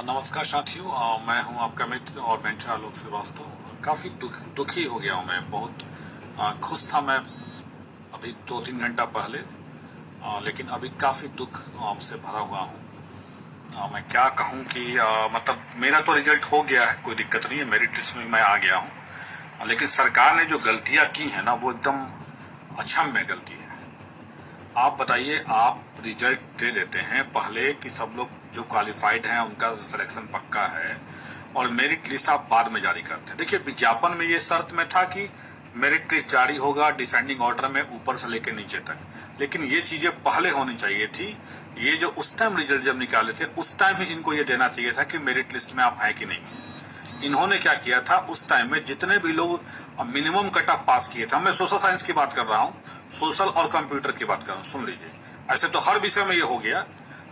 नमस्कार साथियों, मैं हूं आपका मित्र और वेंचर आलोक श्रीवास्तव। काफ़ी दुखी हो गया हूं मैं। बहुत खुश था मैं अभी 2-3 घंटा पहले, लेकिन अभी काफ़ी दुख से भरा हुआ हूं। मैं क्या कहूं कि मतलब मेरा तो रिजल्ट हो गया है, कोई दिक्कत नहीं है, मेरिट लिस्ट में मैं आ गया हूं। लेकिन सरकार ने जो गलतियां की हैं ना, वो एकदम अक्षम्य गलती है। आप बताइए, आप रिजल्ट दे देते हैं पहले कि सब लोग जो क्वालिफाइड हैं उनका सिलेक्शन पक्का है, और मेरिट लिस्ट आप बाद में जारी करते हैं। देखिए, विज्ञापन में ये शर्त में था कि मेरिट लिस्ट जारी होगा डिसेंडिंग ऑर्डर में, ऊपर से लेकर नीचे तक, लेकिन ये चीजें पहले होनी चाहिए थी। ये जो उस टाइम रिजल्ट जब निकाले थे, उस टाइम ही इनको ये देना चाहिए था कि मेरिट लिस्ट में आप हैं कि नहीं। इन्होंने क्या किया था उस टाइम में, जितने भी लोग मिनिमम कट ऑफ पास किए थे, मैं सोशल साइंस की बात कर रहा हूँ, सोशल और कंप्यूटर की बात कर रहा हूँ, सुन लीजिए। ऐसे तो हर विषय में ये हो गया।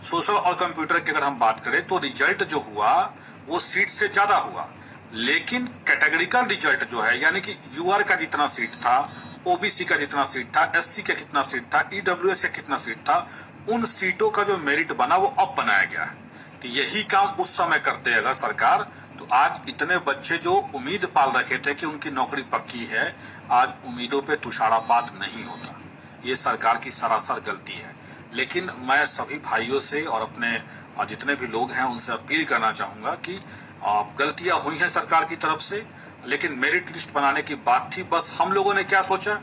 सोशल और कंप्यूटर की अगर हम बात करें तो रिजल्ट जो हुआ वो सीट से ज्यादा हुआ, लेकिन कैटेगरिकल रिजल्ट जो है, यानी कि यूआर का जितना सीट था, ओबीसी का जितना सीट था, एससी का कितना सीट था, ईडब्ल्यूएस का कितना सीट था, उन सीटों का जो मेरिट बना वो अब बनाया गया है। कि यही काम उस समय करते अगर सरकार, तो आज इतने बच्चे जो उम्मीद पाल रखे थे कि उनकी नौकरी पक्की है, आज उम्मीदों पे तुषारपात नहीं होता। ये सरकार की सरासर गलती है। लेकिन मैं सभी भाइयों से और अपने जितने भी लोग हैं उनसे अपील करना चाहूंगा कि गलतियां हुई हैं सरकार की तरफ से, लेकिन मेरिट लिस्ट बनाने की बात थी। बस हम लोगों ने क्या सोचा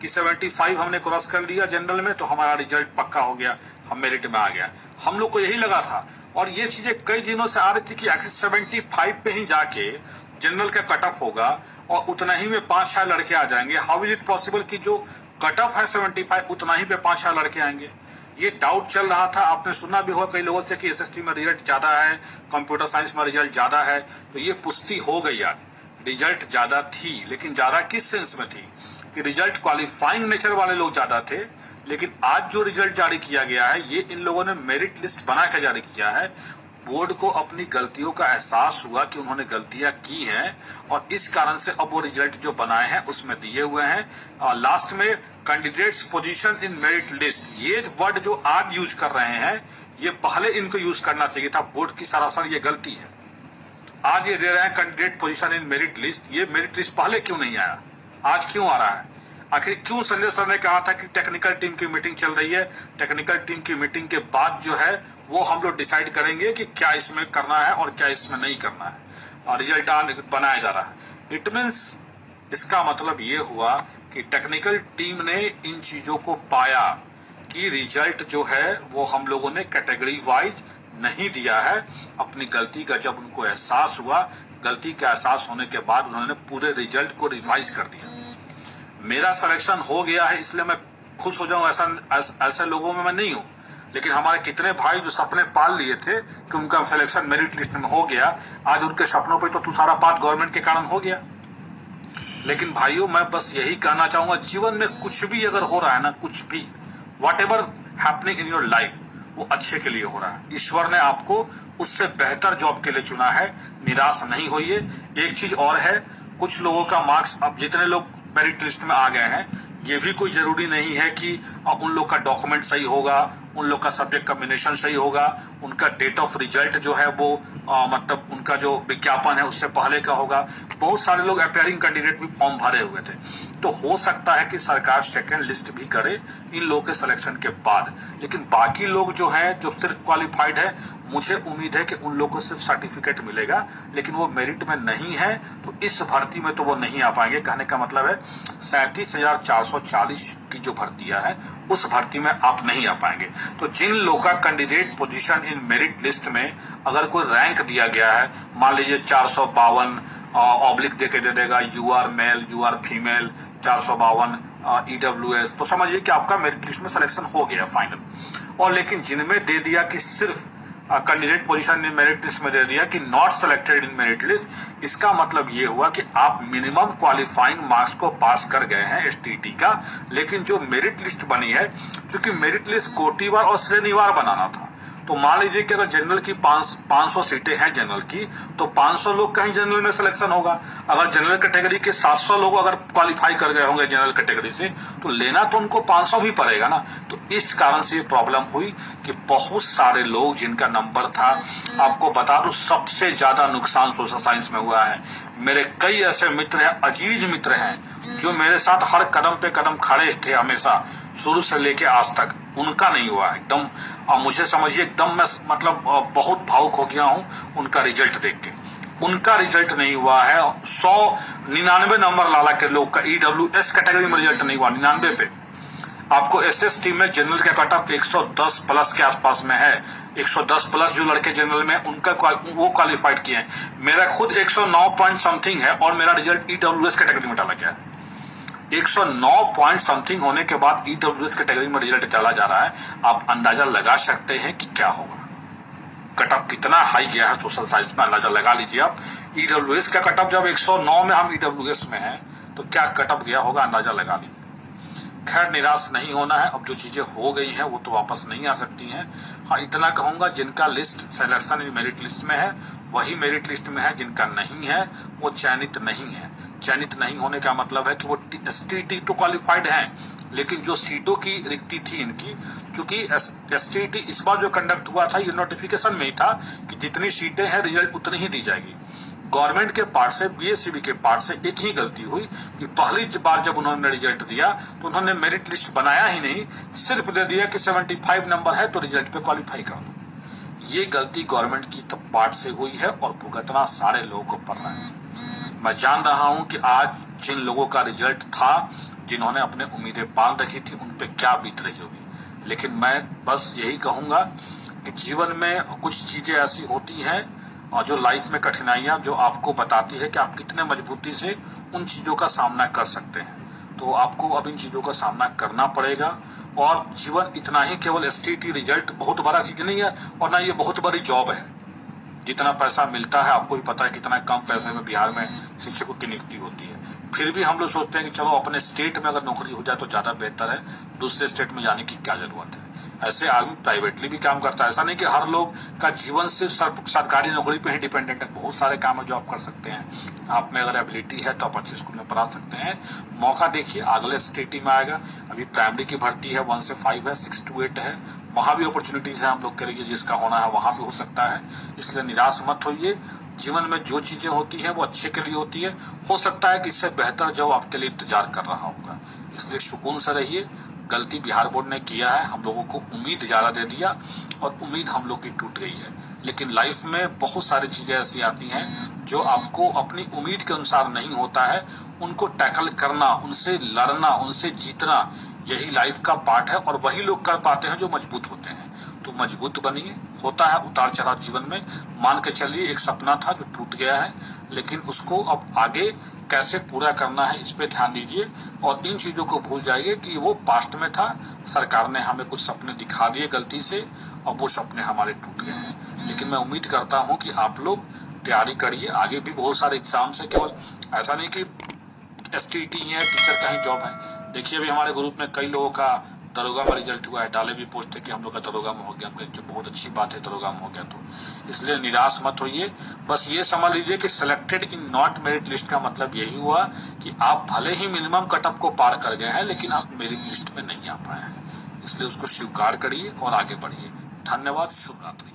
कि 75 हमने क्रॉस कर लिया जनरल में तो हमारा रिजल्ट पक्का हो गया, हम मेरिट में आ गया। हम लोग को यही लगा था, और ये चीजें कई दिनों से आ रही थी कि आखिर 75 पे ही जाके जनरल का कट ऑफ होगा और उतना ही में 5-6 लड़के आ जाएंगे। हाउ इज इट पॉसिबल कि जो कट ऑफ है 75, उतना ही पे 5-6 लड़के आएंगे। ये डाउट चल रहा था। आपने सुना भी होगा कई लोगों से कि एसएसटी में रिजल्ट ज्यादा है, कंप्यूटर साइंस में रिजल्ट ज्यादा है, तो ये पुष्टि हो गई। यार, रिजल्ट ज्यादा थी, लेकिन ज्यादा किस सेंस में थी कि रिजल्ट क्वालिफाइंग नेचर वाले लोग ज्यादा थे। लेकिन आज जो रिजल्ट जारी किया गया है, ये इन लोगों ने मेरिट लिस्ट बना के जारी किया है। बोर्ड को अपनी गलतियों का एहसास हुआ कि उन्होंने गलतियां की हैं, और इस कारण से अब वो रिजल्ट जो बनाए हैं उसमें दिए हुए हैं। लास्ट में candidates position in merit list, ये वर्ड जो आज यूज कर रहे हैं, ये पहले इनको यूज करना चाहिए था। बोर्ड की सरासर ये गलती है। आज ये दे रहे हैं candidate position in merit list, ये मेरिट लिस्ट पहले क्यों नहीं आया, आज क्यों आ रहा है? आखिर क्यों संजय सर ने कहा था कि टेक्निकल टीम की मीटिंग चल रही है, टेक्निकल टीम की मीटिंग के बाद जो है वो हम लोग डिसाइड करेंगे कि क्या इसमें करना है और क्या इसमें नहीं करना है, और रिजल्ट बनाया जा रहा है। इट मीन्स, इसका मतलब ये हुआ कि टेक्निकल टीम ने इन चीजों को पाया कि रिजल्ट जो है वो हम लोगों ने कैटेगरी वाइज नहीं दिया है। अपनी गलती का जब उनको एहसास हुआ, गलती का एहसास होने के बाद उन्होंने पूरे रिजल्ट को रिवाइज कर दिया। मेरा सिलेक्शन हो गया है, इसलिए मैं खुश हो जाऊं ऐसे लोगों में मैं नहीं हूं। लेकिन हमारे कितने भाई जो सपने पाल लिए थे कि उनका सिलेक्शन मेरिट लिस्ट में हो गया, आज उनके सपनों पे तो तुषारपात गवर्नमेंट के कारण हो गया। लेकिन भाइयों, मैं बस यही कहना चाहूंगा, जीवन में कुछ भी अगर हो रहा है ना, कुछ भी, what ever happening in your life, वो अच्छे के लिए हो रहा है। ईश्वर ने आपको उससे बेहतर जॉब के लिए चुना है, निराश नहीं होइए। एक चीज और है, कुछ लोगों का मार्क्स, अब जितने लोग मेरिट लिस्ट में आ गए हैं, ये भी कोई जरूरी नहीं है कि उन लोग का डॉक्यूमेंट सही होगा, उन लोग का सब्जेक्ट कॉम्बिनेशन सही होगा, उनका डेट ऑफ रिजल्ट जो है वो मतलब उनका जो विज्ञापन है उससे पहले का होगा। बहुत सारे लोग अपेयरिंग कैंडिडेट भी फॉर्म भरे हुए थे, तो हो सकता है कि सरकार सेकेंड लिस्ट भी करे इन लोगों के सिलेक्शन के बाद। लेकिन बाकी लोग जो है, जो सिर्फ क्वालिफाइड है, मुझे उम्मीद है कि उन लोगों को सिर्फ सर्टिफिकेट मिलेगा, लेकिन वो मेरिट में नहीं है, तो इस भर्ती में तो वो नहीं आ पाएंगे। कहने का मतलब है 37,440 की जो भर्तियां है, उस भर्ती में आप नहीं आ पाएंगे। तो जिन लोगों का candidate position in merit list में अगर कोई रैंक दिया गया है, मान लीजिए 452 ऑब्लिक देके दे देगा, you are male, you are female, 452 EWS, तो समझिए कि आपका मेरिट लिस्ट में सिलेक्शन हो गया फाइनल। और लेकिन जिनमें दे दिया कि सिर्फ candidate position in merit list में दे दिया कि not selected in merit list, इसका मतलब ये हुआ कि आप मिनिमम क्वालिफाइंग मार्क्स को पास कर गए हैं एसटीटी का। लेकिन जो मेरिट लिस्ट बनी है, क्योंकि मेरिट लिस्ट कोटिवार और श्रेणीवार बनाना था, तो मान लीजिए कि अगर जनरल की 500 सीटें हैं जनरल की, तो 500 लोग कहीं जनरल में सिलेक्शन होगा। अगर जनरल कैटेगरी के 700 लोग अगर क्वालिफाई कर गए होंगे जनरल कैटेगरी से, तो लेना तो उनको 500 भी पड़ेगा ना। तो इस कारण से ये प्रॉब्लम हुई कि बहुत सारे लोग जिनका नंबर था, आपको बता दूं सबसे ज्यादा नुकसान सोशल साइंस में हुआ है। मेरे कई ऐसे मित्र हैं, अजीज मित्र हैं, जो मेरे साथ हर कदम पे कदम खड़े थे हमेशा, शुरू से लेके आज तक, उनका नहीं हुआ एकदम। मुझे समझिए एकदम मैं मतलब बहुत भावुक हो गया हूं उनका रिजल्ट देख के। उनका रिजल्ट नहीं हुआ है। 199 नंबर लाला के लोग का EWS कैटेगरी में रिजल्ट नहीं हुआ, 99 पे। आपको SST में जनरल का कट ऑफ 110 प्लस के आसपास में है। 110 प्लस जो लड़के जनरल में उनका वो क्वालिफाइड किए हैं। मेरा खुद 109 पॉइंट समथिंग है और मेरा रिजल्ट EWS कैटेगरी में डाला गया है। 109 पॉइंट समथिंग होने के बाद EWS कैटेगरी में रिजल्ट डाला जा रहा है। आप अंदाजा लगा सकते हैं कि क्या होगा, कट ऑफ कितना हाई गया है सोशल साइंस में, अंदाजा लगा लीजिए आप। EWS का कट ऑफ जब 109 में हम EWS में हैं, तो क्या कट ऑफ गया होगा, अंदाजा लगा लीजिए। खैर, निराश नहीं होना है। अब जो चीजें हो गई हैं वो तो वापस नहीं आ सकती हैं। हाँ, इतना कहूंगा, जिनका लिस्ट सिलेक्शन मेरिट लिस्ट में है वही मेरिट लिस्ट में है, जिनका नहीं है वो चयनित नहीं है। चयनित नहीं होने का मतलब है कि वो STT तो क्वालिफाइड हैं, लेकिन जो सीटों की रिक्ति थी इनकी, क्योंकि STT इस बार जो कंडक्ट हुआ था ये नोटिफिकेशन में ही था कि जितनी सीटें हैं रिजल्ट उतनी ही दी जाएगी। गवर्नमेंट के पार्ट से, BSCB के पार्ट से एक ही गलती हुई कि पहली बार जब उन्होंने रिजल्ट दिया तो उन्होंने मेरिट लिस्ट बनाया ही नहीं, सिर्फ दे दिया कि 75 नंबर है तो रिजल्ट पे क्वालिफाई कर दो। ये गलती गवर्नमेंट की तब पार्ट से हुई है और भुगतना सारे लोगों को पड़ रहा है। मैं जान रहा हूं कि आज जिन लोगों का रिजल्ट था, जिन्होंने अपने उम्मीदें पाल रखी थी, उन पे क्या बीत रही होगी। लेकिन मैं बस यही कहूंगा कि जीवन में कुछ चीजें ऐसी होती हैं और जो लाइफ में कठिनाइयां जो आपको बताती है कि आप कितने मजबूती से उन चीजों का सामना कर सकते हैं। तो आपको अब इन चीजों का सामना करना पड़ेगा। और जीवन इतना ही, केवल STT रिजल्ट बहुत बड़ा चीज नहीं है और ना ये बहुत बड़ी जॉब है। जितना पैसा मिलता है आपको ही पता है, कितना कम पैसे में बिहार में शिक्षकों की नियुक्ति होती है। फिर भी हम लोग सोचते हैं कि चलो अपने स्टेट में अगर नौकरी हो जाए तो ज्यादा बेहतर है, दूसरे स्टेट में जाने की क्या जरूरत है। ऐसे आदमी प्राइवेटली भी काम करता है। ऐसा नहीं कि हर लोग का जीवन सिर्फ सरकारी नौकरी पे ही डिपेंडेंट है। बहुत सारे काम है जो आप कर सकते हैं। आप में अगर एबिलिटी है तो आप अच्छे स्कूल में पढ़ा सकते हैं। मौका देखिए, अगले STT में आएगा। अभी प्राइमरी की भर्ती है, 1 से 5 है, 6 to 8 है। वहां भी अपॉर्चुनिटीज है हम लोग के लिए, जिसका होना है वहां भी हो सकता है। इसलिए निराश मत होइए। जीवन में जो चीजें होती है वो अच्छे के लिए होती है। हो सकता है कि इससे बेहतर जॉब आपके लिए इंतजार कर रहा होगा। इसलिए सुकून से रहिए। गलती बिहार बोर्ड ने किया है, हम लोगों को उम्मीद ज्यादा दे दिया और उम्मीद हम लोग की टूट गई है। लेकिन लाइफ में बहुत सारी चीजें ऐसी आती हैं जो आपको अपनी उम्मीद के अनुसार नहीं होता है। उनको टैकल करना, उनसे लड़ना, उनसे जीतना, यही लाइफ का पार्ट है। और वही लोग कर पाते हैं जो मजबूत होते हैं। तो मजबूत बनिए। होता है उतार चढ़ाव जीवन में। मान के चलिए एक सपना था जो टूट गया है, लेकिन उसको अब आगे कैसे पूरा करना है इस पे ध्यान दीजिए। और इन चीजों को भूल जाइए कि वो पास्ट में था। सरकार ने हमें कुछ सपने दिखा दिए गलती से और वो सपने हमारे टूट गए हैं। लेकिन मैं उम्मीद करता हूं कि आप लोग तैयारी करिए। आगे भी बहुत सारे एग्जाम्स है, केवल ऐसा नहीं कि STT है, टीचर का ही जॉब है। देखिए अभी हमारे ग्रुप में कई लोगों का दरोगा में रिजल्ट हुआ है। डाले भी पोस्ट है कि हम लोग का दरोगा में हो गया। जो बहुत अच्छी बात है, दरोगा में हो गया। तो इसलिए निराश मत होइए। बस ये समझ लीजिए कि selected in not merit list का मतलब यही हुआ कि आप भले ही मिनिमम कटअप को पार कर गए हैं, लेकिन आप मेरिट लिस्ट में नहीं आ पाए हैं। इसलिए उसको स्वीकार करिए और आगे बढ़िए। धन्यवाद। शुभ रात्रि।